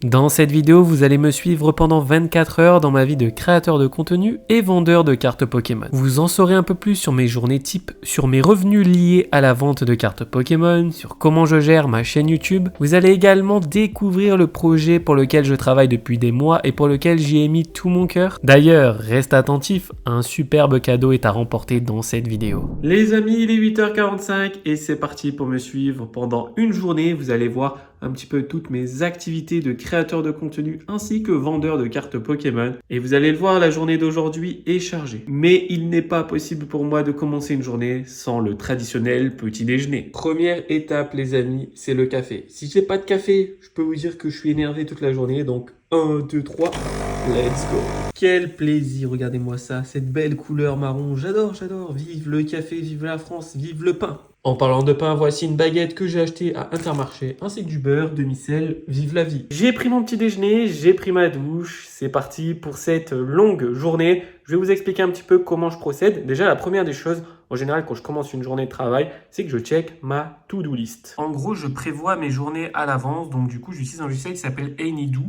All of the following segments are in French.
Dans cette vidéo, vous allez me suivre pendant 24 heures dans ma vie de créateur de contenu et vendeur de cartes Pokémon. Vous en saurez un peu plus sur mes journées type, sur mes revenus liés à la vente de cartes Pokémon, sur comment je gère ma chaîne YouTube. Vous allez également découvrir le projet pour lequel je travaille depuis des mois et pour lequel j'y ai mis tout mon cœur. D'ailleurs, reste attentif, un superbe cadeau est à remporter dans cette vidéo. Les amis, il est 8h45 et c'est parti pour me suivre pendant une journée. Vous allez voir un petit peu toutes mes activités de créateur de contenu ainsi que vendeur de cartes Pokémon. Et vous allez le voir, la journée d'aujourd'hui est chargée. Mais il n'est pas possible pour moi de commencer une journée sans le traditionnel petit déjeuner. Première étape les amis, c'est le café. Si j'ai pas de café, je peux vous dire que je suis énervé toute la journée. Donc 1, 2, 3, let's go. Quel plaisir, regardez-moi ça, cette belle couleur marron, j'adore. Vive le café, vive la France, vive le pain. En parlant de pain, voici une baguette que j'ai achetée à Intermarché, ainsi que du beurre, demi-sel, vive la vie. J'ai pris mon petit déjeuner, j'ai pris ma douche, c'est parti pour cette longue journée. Je vais vous expliquer un petit peu comment je procède. Déjà, la première des choses, en général, quand je commence une journée de travail, c'est que je check ma to-do list. En gros, je prévois mes journées à l'avance. Donc, du coup, j'utilise un logiciel qui s'appelle Anydo.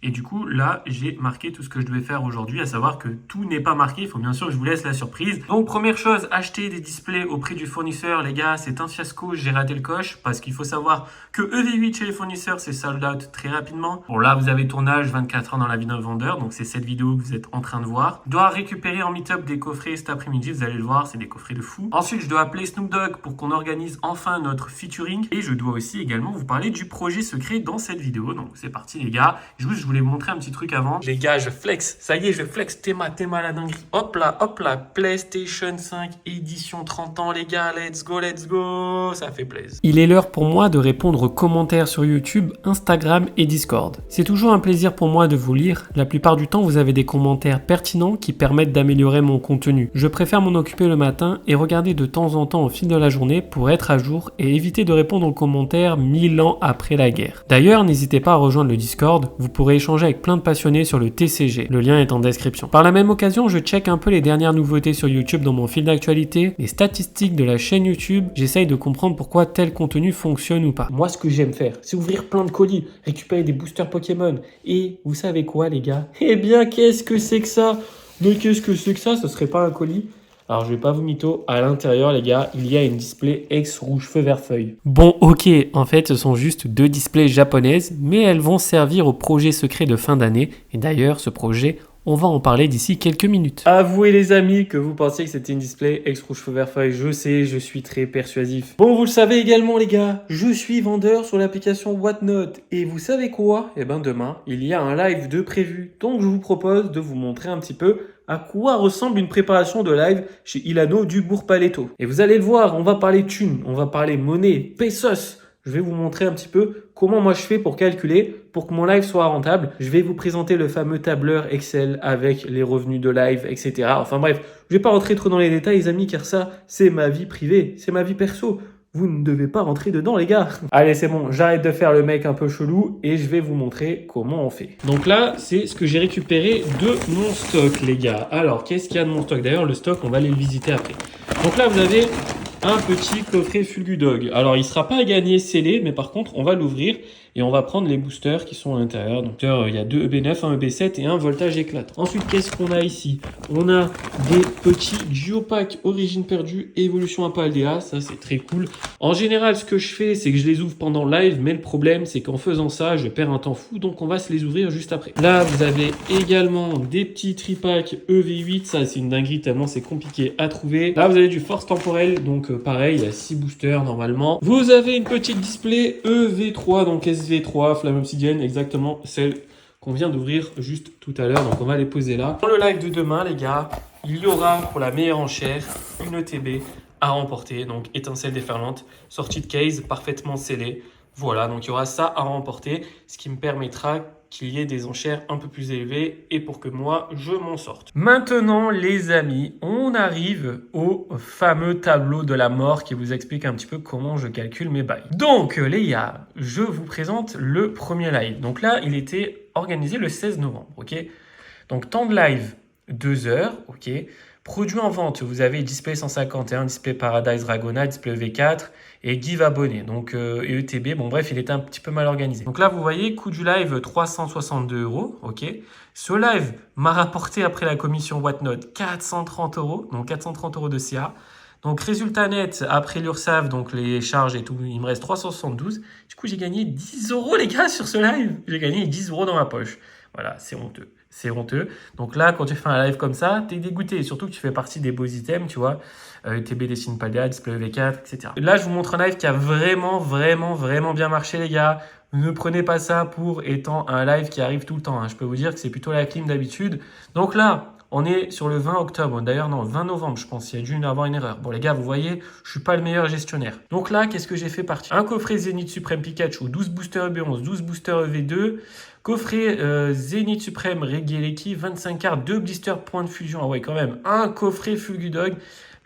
Et du coup, là, j'ai marqué tout ce que je devais faire aujourd'hui, à savoir que tout n'est pas marqué. Il faut bien sûr que je vous laisse la surprise. Donc, première chose, acheter des displays au prix du fournisseur. Les gars, c'est un fiasco. J'ai raté le coche parce qu'il faut savoir que EV8 chez les fournisseurs, c'est sold out très rapidement. Bon, là, vous avez tournage 24 heures dans la vie d'un vendeur. Donc, c'est cette vidéo que vous êtes en train de voir. Je dois récupérer en meet-up des coffrets cet après-midi. Vous allez le voir, c'est des coffrets de fou. Ensuite, je dois appeler Snoop Dogg pour qu'on organise enfin notre featuring. Et je dois aussi également vous parler du projet secret dans cette vidéo. Donc, c'est parti, les gars. Juste, je voulais vous montrer un petit truc avant. Les gars, je flex. Ça y est, je flex. Théma, la dinguerie. Hop là. PlayStation 5 édition 30 ans, les gars. Let's go. Ça fait plaisir. Il est l'heure pour moi de répondre aux commentaires sur YouTube, Instagram et Discord. C'est toujours un plaisir pour moi de vous lire. La plupart du temps, vous avez des commentaires pertinents qui permettent d'améliorer mon contenu. Je préfère m'en occuper le matin et regarder de temps en temps au fil de la journée pour être à jour et éviter de répondre aux commentaires 1000 ans après la guerre. D'ailleurs, n'hésitez pas à rejoindre le Discord, vous pourrez échanger avec plein de passionnés sur le TCG. Le lien est en description. Par la même occasion, je check un peu les dernières nouveautés sur YouTube dans mon fil d'actualité, les statistiques de la chaîne YouTube, j'essaye de comprendre pourquoi tel contenu fonctionne ou pas. Moi, ce que j'aime faire, c'est ouvrir plein de colis, récupérer des boosters Pokémon. Et vous savez quoi, les gars? Eh bien, qu'est-ce que c'est que ça? Mais qu'est-ce que c'est que ça? Ce serait pas un colis? Alors, je vais pas vous mytho, à l'intérieur, les gars, il y a une display X rouge feu vert feuille. Bon, ok, en fait, ce sont juste deux displays japonaises, mais elles vont servir au projet secret de fin d'année. Et d'ailleurs, ce projet, on va en parler d'ici quelques minutes. Avouez les amis que vous pensiez que c'était une display X rouge feu vert feuille. Je sais, je suis très persuasif. Bon, vous le savez également les gars, je suis vendeur sur l'application Whatnot. Et vous savez quoi? Eh ben demain, il y a un live de prévu. Donc je vous propose de vous montrer un petit peu à quoi ressemble une préparation de live chez Ilano du Bourg-Paletto. Et vous allez le voir, on va parler thunes, on va parler monnaie, pesos. Je vais vous montrer un petit peu comment moi je fais pour calculer, pour que mon live soit rentable. Je vais vous présenter le fameux tableur Excel avec les revenus de live, etc. Enfin bref, je vais pas rentrer trop dans les détails les amis, car ça, c'est ma vie privée, c'est ma vie perso. Vous ne devez pas rentrer dedans les gars. Allez c'est bon, j'arrête de faire le mec un peu chelou et je vais vous montrer comment on fait. Donc là, c'est ce que j'ai récupéré de mon stock les gars. Alors, qu'est-ce qu'il y a de mon stock? D'ailleurs, le stock, on va aller le visiter après. Donc là, vous avez un petit coffret Fulgudog. Alors, il ne sera pas à gagner scellé, mais par contre, on va l'ouvrir et on va prendre les boosters qui sont à l'intérieur. Donc, il y a deux EB9, un EB7 et un voltage éclatant. Ensuite, qu'est-ce qu'on a ici? On a des petits Geopack Origine perdue, évolution Apaldea. Ça, c'est très cool. En général, ce que je fais, c'est que je les ouvre pendant le live, mais le problème, c'est qu'en faisant ça, je perds un temps fou, donc on va se les ouvrir juste après. Là, vous avez également des petits tripacks EV8. Ça, c'est une dinguerie tellement c'est compliqué à trouver. Là, vous avez du force temporelle, donc pareil, il y a 6 boosters normalement. Vous avez une petite display EV3, donc SV3, flamme obsidienne, exactement celle qu'on vient d'ouvrir juste tout à l'heure. Donc on va les poser là. Pour le live de demain, les gars, il y aura pour la meilleure enchère une ETB à remporter. Donc étincelle déferlante, sortie de case, parfaitement scellée. Voilà, donc il y aura ça à remporter, ce qui me permettra qu'il y ait des enchères un peu plus élevées et pour que moi, je m'en sorte. Maintenant, les amis, on arrive au fameux tableau de la mort qui vous explique un petit peu comment je calcule mes bails. Donc, les gars, je vous présente le premier live. Donc là, il était organisé le 16 novembre, ok? Donc, temps de live, 2 heures, ok? Produits en vente, vous avez Display 151, Display Paradise Dragona, Display V4 et Give abonné. Donc et ETB, bon bref, il était un petit peu mal organisé. Donc là, vous voyez, coût du live 362 €. Ok. Ce live m'a rapporté après la commission Whatnot 430 €, donc 430 € de CA. Donc résultat net, après l'URSSAF, donc les charges et tout, il me reste 372. Du coup, j'ai gagné 10 € les gars sur ce live. J'ai gagné 10 € dans ma poche. Voilà, c'est honteux. C'est honteux. Donc là, quand tu fais un live comme ça, t'es dégoûté. Surtout que tu fais partie des beaux items, tu vois. TB Destiny Paldia, Display V4, etc. Là, je vous montre un live qui a vraiment bien marché, les gars. Ne prenez pas ça pour étant un live qui arrive tout le temps. Hein. Je peux vous dire que c'est plutôt la clim d'habitude. Donc là, on est sur le 20 octobre. D'ailleurs, non, 20 novembre, je pense. Il y a dû y avoir une erreur. Bon, les gars, vous voyez, je suis pas le meilleur gestionnaire. Donc là, qu'est-ce que j'ai fait partir? Un coffret Zénith Supreme Pikachu, 12 boosters EB11, 12 boosters EV2. Coffret Zénith Supreme Regieleki, 25 cartes, 2 blisters point de fusion. Ah ouais, quand même. Un coffret Fulgudog.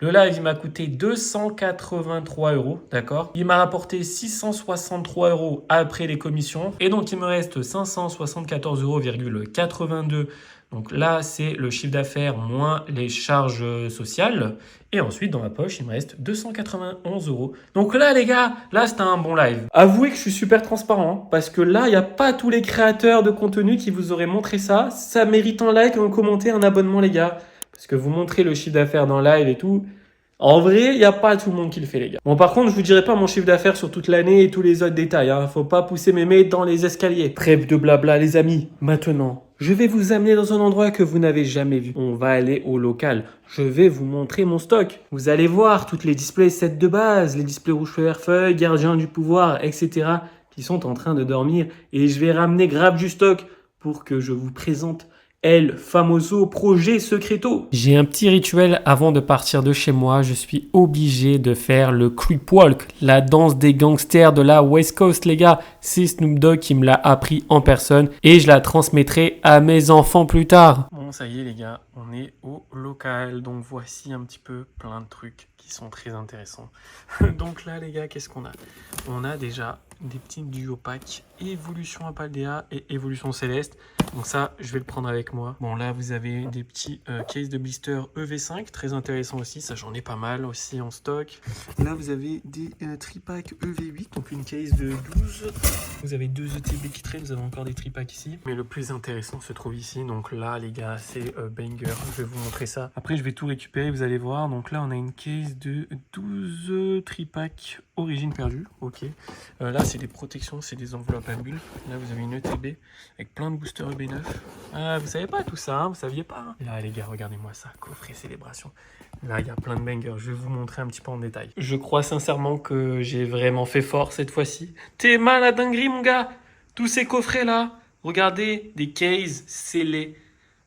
Le live, il m'a coûté 283 €, d'accord? Il m'a rapporté 663 € après les commissions. Et donc, il me reste 574,82 €. Donc là, c'est le chiffre d'affaires moins les charges sociales. Et ensuite, dans ma poche, il me reste 291 €. Donc là, les gars, là, c'était un bon live. Avouez que je suis super transparent, hein, parce que là, il n'y a pas tous les créateurs de contenu qui vous auraient montré ça. Ça mérite un like, un commentaire, un abonnement, les gars. Parce que vous montrez le chiffre d'affaires dans le live et tout. En vrai, il n'y a pas tout le monde qui le fait, les gars. Bon, par contre, je vous dirai pas mon chiffre d'affaires sur toute l'année et tous les autres détails. Hein. Faut pas pousser mes mails dans les escaliers. Trêve de blabla, les amis. Maintenant, je vais vous amener dans un endroit que vous n'avez jamais vu. On va aller au local. Je vais vous montrer mon stock. Vous allez voir toutes les displays sets de base, les displays rouge feu feuille, gardien du pouvoir, etc. qui sont en train de dormir. Et je vais ramener grave du stock pour que je vous présente El Famoso Projet Secreto. J'ai un petit rituel avant de partir de chez moi. Je suis obligé de faire le creep walk, la danse des gangsters de la West Coast, les gars. C'est Snoop Dogg qui me l'a appris en personne et je la transmettrai à mes enfants plus tard. Bon, ça y est, les gars, on est au local. Donc voici un petit peu plein de trucs qui sont très intéressants. Donc là, les gars, qu'est-ce qu'on a? On a déjà des petits duo packs Évolution Apaldea et Évolution Céleste. Donc ça, je vais le prendre avec moi. Bon, là, vous avez des petits cases de blister EV5, très intéressant aussi. Ça, j'en ai pas mal aussi en stock. Là, vous avez des tripacks EV8, donc une case de 12. Vous avez 2 ETB qui traînent, vous avez encore des tripacks ici. Mais le plus intéressant se trouve ici. Donc là, les gars, c'est banger. Je vais vous montrer ça. Après, je vais tout récupérer, vous allez voir. Donc là, on a une case de 12 tripacks origine perdue. Ok. Là, c'est des protections, c'est des enveloppes à bulles. Là, vous avez une ETB avec plein de boosters EB9. Vous savez pas tout ça, hein, vous saviez pas. Hein. Là, les gars, regardez-moi ça. Coffret célébration. Là, il y a plein de bangers. Je vais vous montrer un petit peu en détail. Je crois sincèrement que j'ai vraiment fait fort cette fois-ci. T'es mal à dinguerie, mon gars. Tous ces coffrets-là. Regardez, des cases scellés.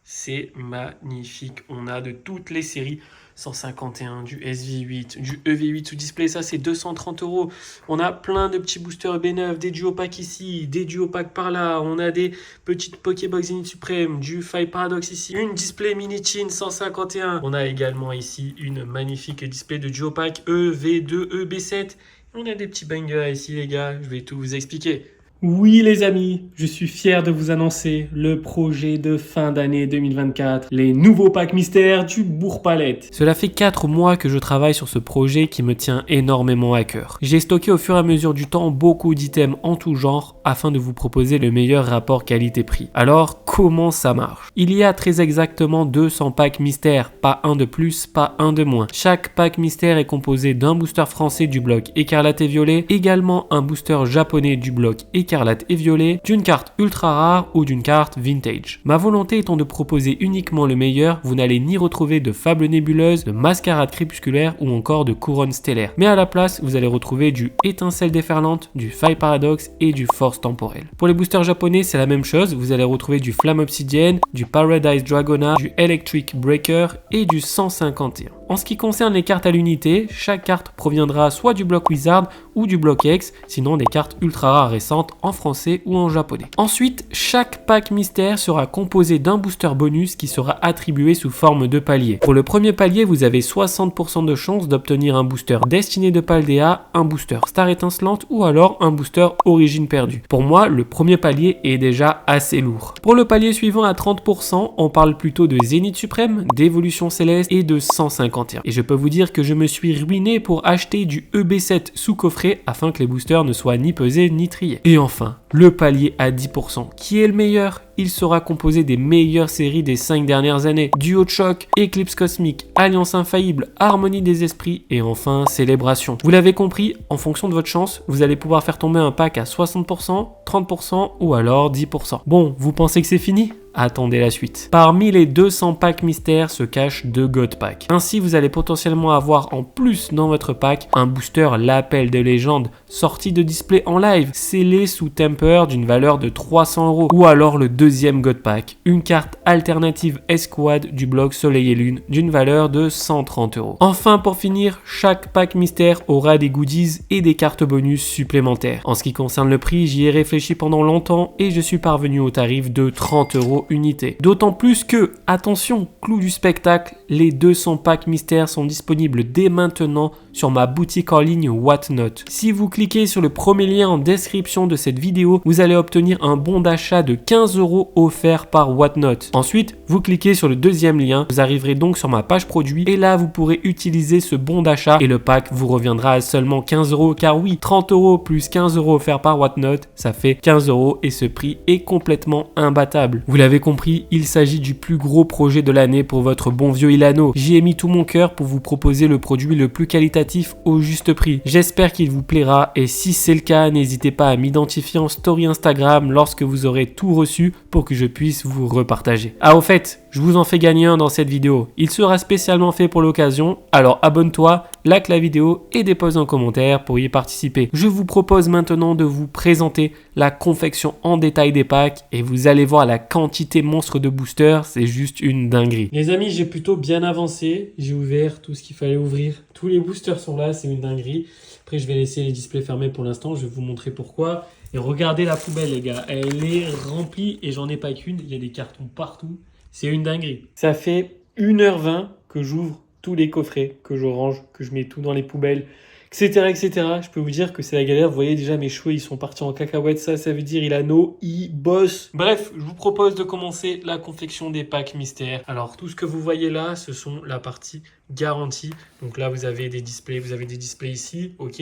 C'est magnifique. On a de toutes les séries. 151, du SV8, du EV8 sous display, ça c'est 230 €. On a plein de petits boosters B9, des duo packs ici, des duo packs par là. On a des petites Pokébox Zenith Supreme, du Five Paradox ici, une display Mini Chin 151. On a également ici une magnifique display de duo pack EV2, EB7. On a des petits bangers ici, les gars. Je vais tout vous expliquer. Oui les amis, je suis fier de vous annoncer le projet de fin d'année 2024, les nouveaux packs mystères du Bourg-Palette. Cela fait 4 mois que je travaille sur ce projet qui me tient énormément à cœur. J'ai stocké au fur et à mesure du temps beaucoup d'items en tout genre afin de vous proposer le meilleur rapport qualité-prix. Alors comment ça marche? Il y a très exactement 200 packs mystères, pas un de plus, pas un de moins. Chaque pack mystère est composé d'un booster français du bloc écarlate et violet, également un booster japonais du bloc écarlate et violet, d'une carte ultra rare ou d'une carte vintage. Ma volonté étant de proposer uniquement le meilleur, vous n'allez ni retrouver de fables nébuleuses, de mascarades crépusculaires ou encore de couronnes stellaires. Mais à la place, vous allez retrouver du étincelle déferlante, du Five Paradox et du force temporelle. Pour les boosters japonais, c'est la même chose, vous allez retrouver du flamme obsidienne, du Paradise Dragona, du Electric Breaker et du 151. En ce qui concerne les cartes à l'unité, chaque carte proviendra soit du bloc Wizard ou du bloc X, sinon des cartes ultra rares récentes en français ou en japonais. Ensuite, chaque pack mystère sera composé d'un booster bonus qui sera attribué sous forme de palier. Pour le premier palier, vous avez 60% de chance d'obtenir un booster Destinée de Paldea, un booster Star étincelante ou alors un booster Origine perdue. Pour moi, le premier palier est déjà assez lourd. Pour le palier suivant à 30%, on parle plutôt de Zénith suprême, d'Évolution céleste et de 151. Et je peux vous dire que je me suis ruiné pour acheter du EB7 sous coffret afin que les boosters ne soient ni pesés ni triés. Et enfin, le palier à 10%. Qui est le meilleur? Il sera composé des meilleures séries des 5 dernières années. Duo de choc, Éclipse cosmique, Alliance infaillible, Harmonie des esprits et enfin Célébration. Vous l'avez compris, en fonction de votre chance, vous allez pouvoir faire tomber un pack à 60%, 30% ou alors 10%. Bon, vous pensez que c'est fini? Attendez la suite. Parmi les 200 packs mystères se cachent 2 God Packs. Ainsi, vous allez potentiellement avoir en plus dans votre pack un booster L'Appel des légendes, sorti de display en live, scellé sous Temper d'une valeur de 300 €. Ou alors le deuxième God Pack, une carte alternative Escouade du bloc Soleil et Lune d'une valeur de 130 €. Enfin, pour finir, chaque pack mystère aura des goodies et des cartes bonus supplémentaires. En ce qui concerne le prix, j'y ai réfléchi pendant longtemps et je suis parvenu au tarif de 30 € unité. D'autant plus que, attention, clou du spectacle, les 200 packs mystères sont disponibles dès maintenant sur ma boutique en ligne Whatnot. Si vous cliquez sur le premier lien en description de cette vidéo, vous allez obtenir un bon d'achat de 15 € offert par Whatnot. Ensuite, vous cliquez sur le deuxième lien, vous arriverez donc sur ma page produit et là vous pourrez utiliser ce bon d'achat et le pack vous reviendra à seulement 15 € car oui, 30 € plus 15 € offerts par Whatnot, ça fait 15 € et ce prix est complètement imbattable. Vous l'avez compris, il s'agit du plus gros projet de l'année pour votre bon vieux Ilano. J'y ai mis tout mon cœur pour vous proposer le produit le plus qualitatif au juste prix. J'espère qu'il vous plaira et si c'est le cas, n'hésitez pas à m'identifier en story Instagram lorsque vous aurez tout reçu pour que je puisse vous repartager. Ah au fait, je vous en fais gagner un dans cette vidéo. Il sera spécialement fait pour l'occasion, alors abonne-toi, like la vidéo et dépose un commentaire pour y participer. Je vous propose maintenant de vous présenter la confection en détail des packs et vous allez voir la quantité monstre de boosters, c'est juste une dinguerie. Les amis, j'ai plutôt bien avancé, j'ai ouvert tout ce qu'il fallait ouvrir. Tous les boosters sont là, c'est une dinguerie. Après, je vais laisser les displays fermés pour l'instant, je vais vous montrer pourquoi. Et regardez la poubelle les gars, elle est remplie et j'en ai pas qu'une, il y a des cartons partout. C'est une dinguerie. Ça fait 1h20 que j'ouvre tous les coffrets, que je range, que je mets tout dans les poubelles, etc., etc. Je peux vous dire que c'est la galère. Vous voyez déjà mes cheveux, ils sont partis en cacahuète. Ça veut dire Ilano, il bosse. Bref, je vous propose de commencer la confection des packs mystères. Alors, tout ce que vous voyez là, ce sont la partie garantie. Donc là, vous avez des displays ici, ok.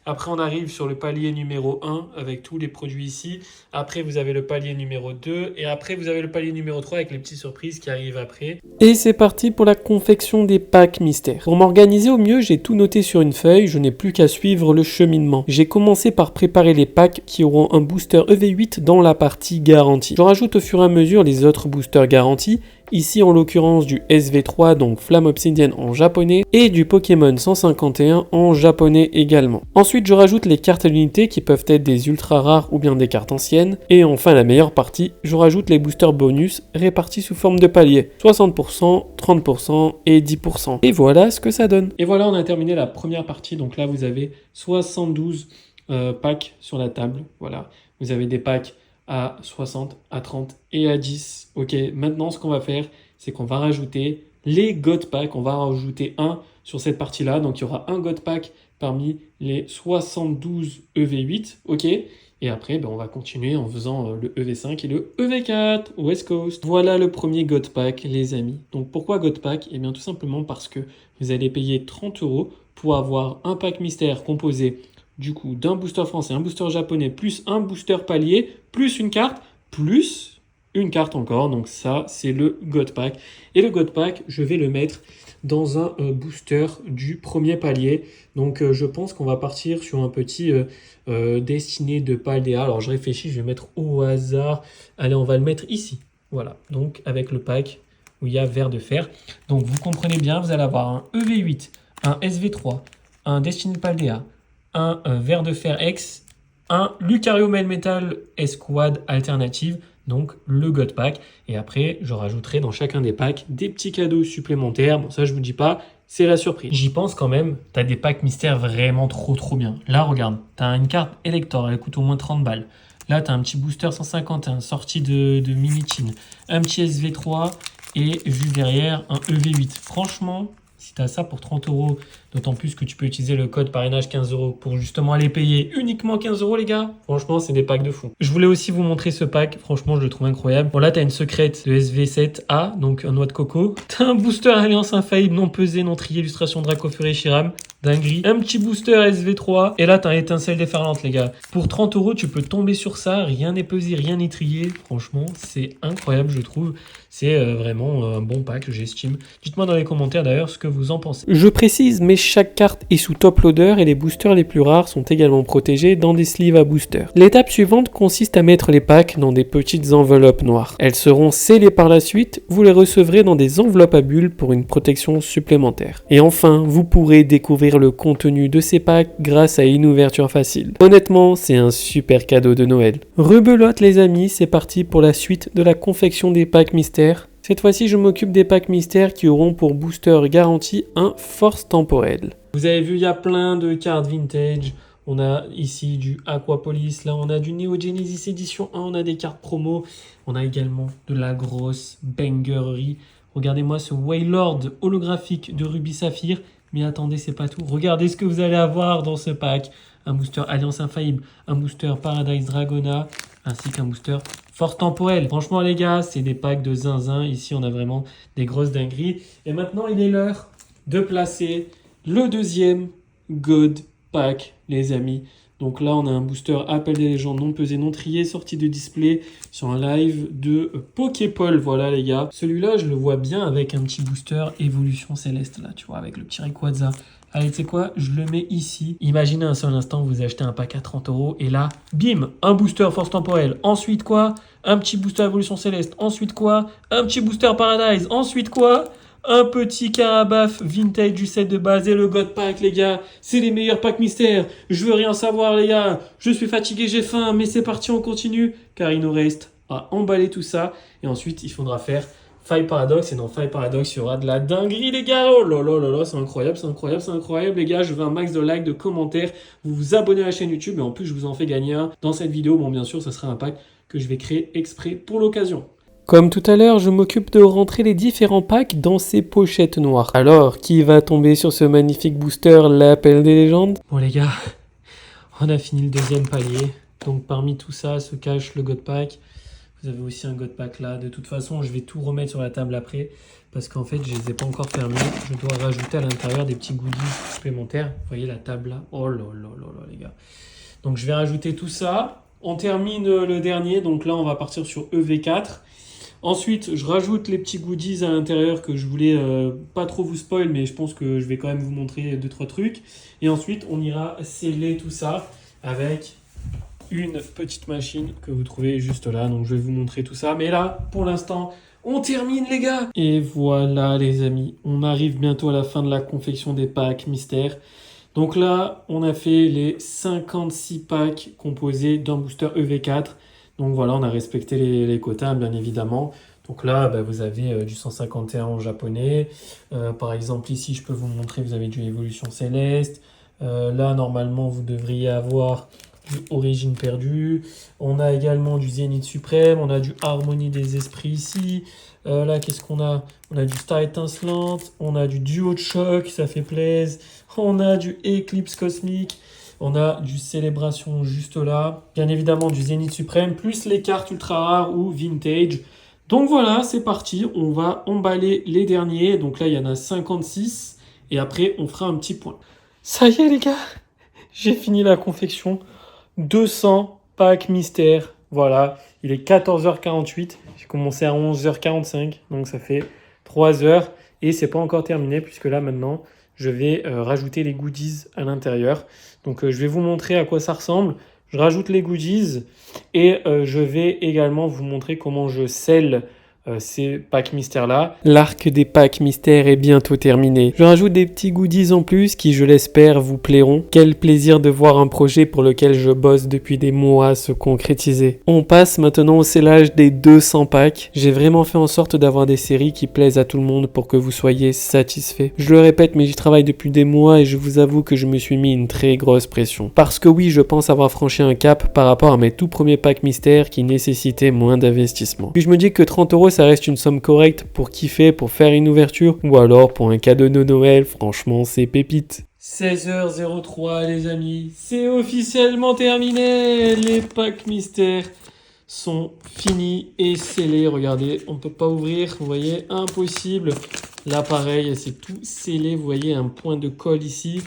Après, on arrive sur le palier numéro 1 avec tous les produits ici. Après, vous avez le palier numéro 2 et après, vous avez le palier numéro 3 avec les petites surprises qui arrivent après. Et c'est parti pour la confection des packs mystères. Pour m'organiser au mieux, j'ai tout noté sur une feuille. Je n'ai plus qu'à suivre le cheminement. J'ai commencé par préparer les packs qui auront un booster EV8 dans la partie garantie. Je rajoute au fur et à mesure les autres boosters garantis. Ici en l'occurrence du SV3, donc Flamme Obsidienne en japonais, et du Pokémon 151 en japonais également. Ensuite je rajoute les cartes à l'unité qui peuvent être des ultra rares ou bien des cartes anciennes. Et enfin la meilleure partie, je rajoute les boosters bonus répartis sous forme de paliers. 60%, 30% et 10%. Et voilà ce que ça donne. Et voilà, on a terminé la première partie. Donc là vous avez 72 packs sur la table. Voilà, vous avez des packs à 60, à 30 et à 10. Ok, maintenant ce qu'on va faire, c'est qu'on va rajouter les God Packs. On va rajouter un sur cette partie-là. Donc il y aura un God Pack parmi les 72 EV8. Ok, et après on va continuer en faisant le EV5 et le EV4 West Coast. Voilà le premier God Pack les amis. Donc pourquoi God Pack? Eh bien tout simplement parce que vous allez payer 30 € pour avoir un pack mystère composé du coup d'un booster français, un booster japonais, plus un booster palier, plus une carte encore. Donc ça, c'est le God Pack. Et le God Pack, je vais le mettre dans un booster du premier palier. Donc je pense qu'on va partir sur un petit Destinée de Paldea. Alors je réfléchis, je vais mettre au hasard. Allez, on va le mettre ici. Voilà, donc avec le pack où il y a Ver de Fer. Donc vous comprenez bien, vous allez avoir un EV8, un SV3, un Destinée de Paldea, un Ver de Fer X, un Lucario Melmetal Escouade alternative. donc le God Pack. Et après, je rajouterai dans chacun des packs des petits cadeaux supplémentaires. Bon, ça, je vous dis pas, c'est la surprise. J'y pense quand même, t'as des packs mystères vraiment trop bien. Là, regarde, t'as une carte Elector, elle coûte au moins 30 balles. Là, t'as un petit booster 151 sorti de Minitin, un petit SV3 et juste derrière un EV8. Franchement, si tu as ça pour 30 euros, d'autant plus que tu peux utiliser le code parrainage 15 euros pour justement aller payer uniquement 15 euros, les gars. Franchement, c'est des packs de fou. Je voulais aussi vous montrer ce pack. Franchement, je le trouve incroyable. Bon, là, tu as une secrète de SV7A, donc un noix de coco. Tu as un booster Alliance Infaillible, non pesé, non trié, illustration Dracofuré Shiram. Dinguerie. Un petit booster SV3. Et là, t'as un étincelle déferlante, les gars. Pour 30 euros, tu peux tomber sur ça. Rien n'est pesé, rien n'est trié. Franchement, c'est incroyable, je trouve. C'est vraiment un bon pack, j'estime. Dites-moi dans les commentaires, d'ailleurs, ce que vous en pensez. Je précise, mais chaque carte est sous top loader et les boosters les plus rares sont également protégés dans des sleeves à booster. L'étape suivante consiste à mettre les packs dans des petites enveloppes noires. Elles seront scellées par la suite. Vous les recevrez dans des enveloppes à bulles pour une protection supplémentaire. Et enfin, vous pourrez découvrir le contenu de ces packs grâce à une ouverture facile. Honnêtement, c'est un super cadeau de Noël. Rebelote les amis, c'est parti pour la suite de la confection des packs mystères. Cette fois-ci, je m'occupe des packs mystères qui auront pour booster garanti un force temporelle. Vous avez vu, il y a plein de cartes vintage. On a ici du Aquapolis, là on a du Neo Genesis Edition 1, on a des cartes promo. On a également de la grosse bangerie. Regardez-moi ce Wailord holographique de Ruby Saphir. Mais attendez, c'est pas tout. Regardez ce que vous allez avoir dans ce pack. Un booster Alliance Infaillible, un booster Paradise Dragona, ainsi qu'un booster Force Temporelle. Franchement, les gars, c'est des packs de zinzin. Ici, on a vraiment des grosses dingueries. Et maintenant, il est l'heure de placer le deuxième God Pack, les amis. Donc là, on a un booster Appel des légendes non pesé, non trié, sorti de display sur un live de Poképole. Voilà, les gars. Celui-là, je le vois bien avec un petit booster Évolution Céleste, là, tu vois, avec le petit Rayquaza. Allez, tu sais quoi? Je le mets ici. Imaginez un seul instant, vous achetez un pack à 30 euros et là, bim, un booster Force Temporelle. Ensuite, quoi? Un petit booster Évolution Céleste. Ensuite, quoi? Un petit booster Paradise. Ensuite, quoi? Un petit Carabaf vintage du set de base et le God Pack, les gars. C'est les meilleurs packs mystères. Je veux rien savoir, les gars. Je suis fatigué, j'ai faim, mais c'est parti, on continue. Car il nous reste à emballer tout ça. Et ensuite, il faudra faire Faille Paradox. Et dans Faille Paradox, il y aura de la dinguerie, les gars. Oh là là là là, c'est incroyable, c'est incroyable, c'est incroyable, les gars. Je veux un max de likes, de commentaires. Vous vous abonnez à la chaîne YouTube. Et en plus, je vous en fais gagner un dans cette vidéo. Bon, bien sûr, ce sera un pack que je vais créer exprès pour l'occasion. Comme tout à l'heure, je m'occupe de rentrer les différents packs dans ces pochettes noires. Alors, qui va tomber sur ce magnifique booster, l'appel des légendes? Bon les gars, on a fini le deuxième palier. Donc parmi tout ça se cache le God Pack. Vous avez aussi un God Pack là. De toute façon, je vais tout remettre sur la table après. Parce qu'en fait, je ne les ai pas encore fermés. Je dois rajouter à l'intérieur des petits goodies supplémentaires. Vous voyez la table là? Oh là là là là les gars. Donc je vais rajouter tout ça. On termine le dernier. Donc là, on va partir sur EV4. Ensuite, je rajoute les petits goodies à l'intérieur que je voulais pas trop vous spoil, mais je pense que je vais quand même vous montrer 2-3 trucs. Et ensuite, on ira sceller tout ça avec une petite machine que vous trouvez juste là. Donc, je vais vous montrer tout ça. Mais là, pour l'instant, on termine, les gars. Et voilà, les amis. On arrive bientôt à la fin de la confection des packs mystères. Donc là, on a fait les 56 packs composés d'un booster EV4. Donc voilà, on a respecté les quotas, bien évidemment. Donc là, vous avez du 151 en japonais. Par exemple, ici, je peux vous montrer, vous avez du Évolution Céleste. Là, normalement, vous devriez avoir du Origine Perdue. On a également du Zénith Suprême. On a du Harmonie des Esprits ici. Là, qu'est-ce qu'on a? On a du Star Étincelante. On a du Duo de Choc, ça fait plaisir. On a du Éclipse Cosmique. On a du Célébration juste là. Bien évidemment, du Zénith Suprême, plus les cartes ultra rares ou vintage. Donc voilà, c'est parti. On va emballer les derniers. Donc là, il y en a 56. Et après, on fera un petit point. Ça y est, les gars. J'ai fini la confection. 200 packs mystères. Voilà, il est 14h48. J'ai commencé à 11h45. Donc ça fait 3 heures. Et c'est pas encore terminé puisque là, maintenant, je vais rajouter les goodies à l'intérieur. Donc je vais vous montrer à quoi ça ressemble. Je rajoute les goodies et je vais également vous montrer comment je scelle ces packs mystères-là. L'arc des packs mystères est bientôt terminé. Je rajoute des petits goodies en plus qui, je l'espère, vous plairont. Quel plaisir de voir un projet pour lequel je bosse depuis des mois se concrétiser. On passe maintenant au scellage des 200 packs. J'ai vraiment fait en sorte d'avoir des séries qui plaisent à tout le monde pour que vous soyez satisfaits. Je le répète, mais j'y travaille depuis des mois et je vous avoue que je me suis mis une très grosse pression. Parce que oui, je pense avoir franchi un cap par rapport à mes tout premiers packs mystères qui nécessitaient moins d'investissement. Puis je me dis que 30 €, ça reste une somme correcte pour kiffer, pour faire une ouverture ou alors pour un cadeau de Noël. Franchement, c'est pépite. 16h03 les amis, c'est officiellement terminé. Les packs mystères sont finis et scellés. Regardez, on ne peut pas ouvrir, vous voyez, impossible. Là pareil, c'est tout scellé, vous voyez un point de colle ici.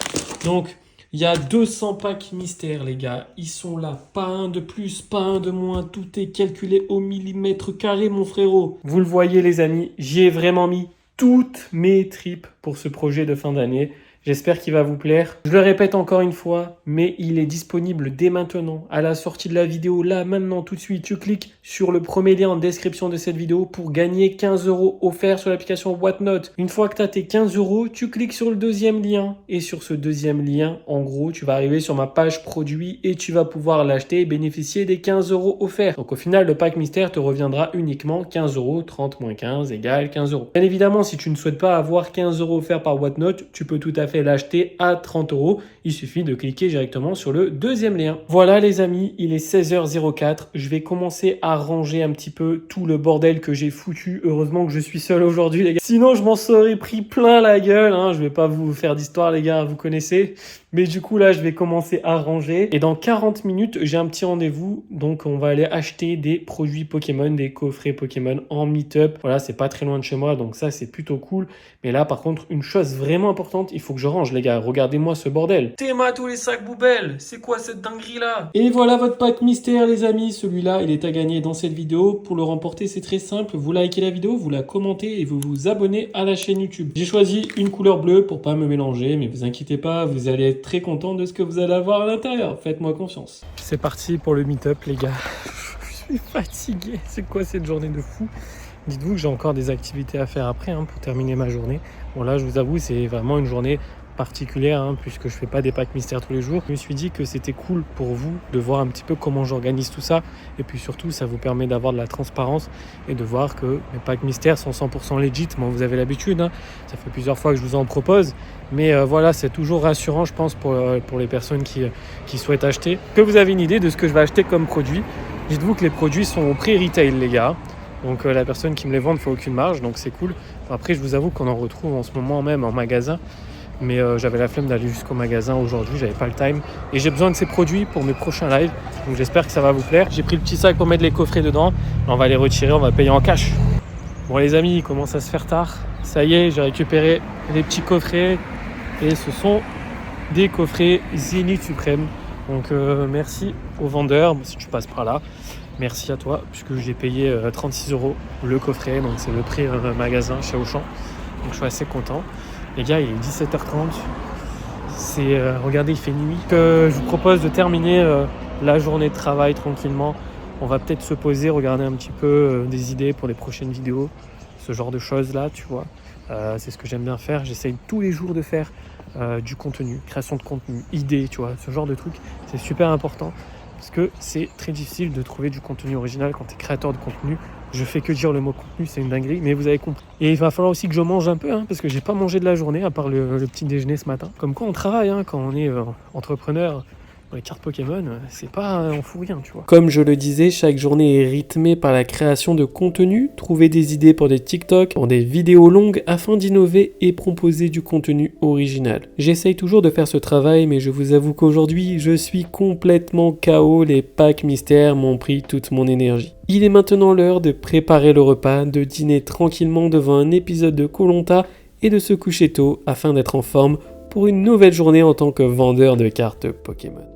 Donc il y a 200 packs mystères, les gars. Ils sont là. Pas un de plus, pas un de moins. Tout est calculé au millimètre carré, mon frérot. Vous le voyez, les amis, j'y ai vraiment mis toutes mes tripes pour ce projet de fin d'année. J'espère qu'il va vous plaire. Je le répète encore une fois, mais il est disponible dès maintenant, à la sortie de la vidéo, là, maintenant, tout de suite. Tu cliques sur le premier lien en description de cette vidéo pour gagner 15 € offerts sur l'application Whatnot. Une fois que tu as tes 15 €, tu cliques sur le deuxième lien. Et sur ce deuxième lien, en gros, tu vas arriver sur ma page produit et tu vas pouvoir l'acheter et bénéficier des 15 € offerts. Donc au final, le pack mystère te reviendra uniquement 15 €, 30 moins 15 égale 15 €. Bien évidemment, si tu ne souhaites pas avoir 15 € offerts par Whatnot, tu peux tout à fait l'acheter à 30 €. Il suffit de cliquer directement sur le deuxième lien. Voilà les amis, il est 16h04. Je vais commencer à ranger un petit peu tout le bordel que j'ai foutu. Heureusement que je suis seul aujourd'hui les gars. Sinon je m'en serais pris plein la gueule. Je vais pas vous faire d'histoire les gars, vous connaissez. Mais du coup là je vais commencer à ranger. Et dans 40 minutes j'ai un petit rendez-vous. Donc on va aller acheter des produits Pokémon, des coffrets Pokémon en meet-up. Voilà, c'est pas très loin de chez moi. Donc ça c'est plutôt cool. Mais là par contre une chose vraiment importante, il faut que je range les gars. Regardez-moi ce bordel. Théma tous les sacs poubelles. C'est quoi cette dinguerie là? Et voilà votre pack mystère les amis. Celui-là il est à gagner dans cette vidéo. Pour le remporter c'est très simple. Vous likez la vidéo, vous la commentez et vous vous abonnez à la chaîne YouTube. J'ai choisi une couleur bleue pour pas me mélanger. Mais vous inquiétez pas, vous allez être très content de ce que vous allez avoir à l'intérieur. Faites-moi confiance. C'est parti pour le meet-up les gars. Je suis fatigué. C'est quoi cette journée de fou? Dites-vous que j'ai encore des activités à faire après pour terminer ma journée. Bon là je vous avoue c'est vraiment une journée particulière puisque je fais pas des packs mystères tous les jours. Je me suis dit que c'était cool pour vous de voir un petit peu comment j'organise tout ça et puis surtout ça vous permet d'avoir de la transparence et de voir que mes packs mystères sont 100% legit. Bon, vous avez l'habitude, ça fait plusieurs fois que je vous en propose mais voilà, c'est toujours rassurant je pense pour les personnes qui souhaitent acheter. Que vous avez une idée de ce que je vais acheter comme produit. Dites-vous que les produits sont au prix retail les gars. Donc la personne qui me les vend ne fait aucune marge, donc c'est cool. Après je vous avoue qu'on en retrouve en ce moment même en magasin. Mais j'avais la flemme d'aller jusqu'au magasin aujourd'hui, j'avais pas le time. Et j'ai besoin de ces produits pour mes prochains lives. Donc j'espère que ça va vous plaire. J'ai pris le petit sac pour mettre les coffrets dedans. On va les retirer, on va payer en cash. Bon les amis, il commence à se faire tard. Ça y est, j'ai récupéré les petits coffrets. Et ce sont des coffrets Zénith Suprême. Donc merci au vendeur, si tu passes par là. Merci à toi, puisque j'ai payé 36 € le coffret. Donc c'est le prix magasin chez Auchan. Donc je suis assez content. Les gars, il est 17h30, regardez, il fait nuit. Je vous propose de terminer la journée de travail tranquillement. On va peut-être se poser, regarder un petit peu des idées pour les prochaines vidéos. Ce genre de choses-là, tu vois. C'est ce que j'aime bien faire. J'essaye tous les jours de faire du contenu, création de contenu, idées, tu vois. Ce genre de trucs, c'est super important. Parce que c'est très difficile de trouver du contenu original quand tu es créateur de contenu. Je fais que dire le mot contenu, c'est une dinguerie, mais vous avez compris. Et il va falloir aussi que je mange un peu, parce que j'ai pas mangé de la journée, à part le petit déjeuner ce matin. Comme quoi on travaille, quand on est entrepreneur. Les cartes Pokémon, c'est pas on fout rien, tu vois. Comme je le disais, chaque journée est rythmée par la création de contenu, trouver des idées pour des TikTok, pour des vidéos longues afin d'innover et proposer du contenu original. J'essaye toujours de faire ce travail, mais je vous avoue qu'aujourd'hui, je suis complètement KO. Les packs mystères m'ont pris toute mon énergie. Il est maintenant l'heure de préparer le repas, de dîner tranquillement devant un épisode de Koh-Lanta et de se coucher tôt afin d'être en forme pour une nouvelle journée en tant que vendeur de cartes Pokémon.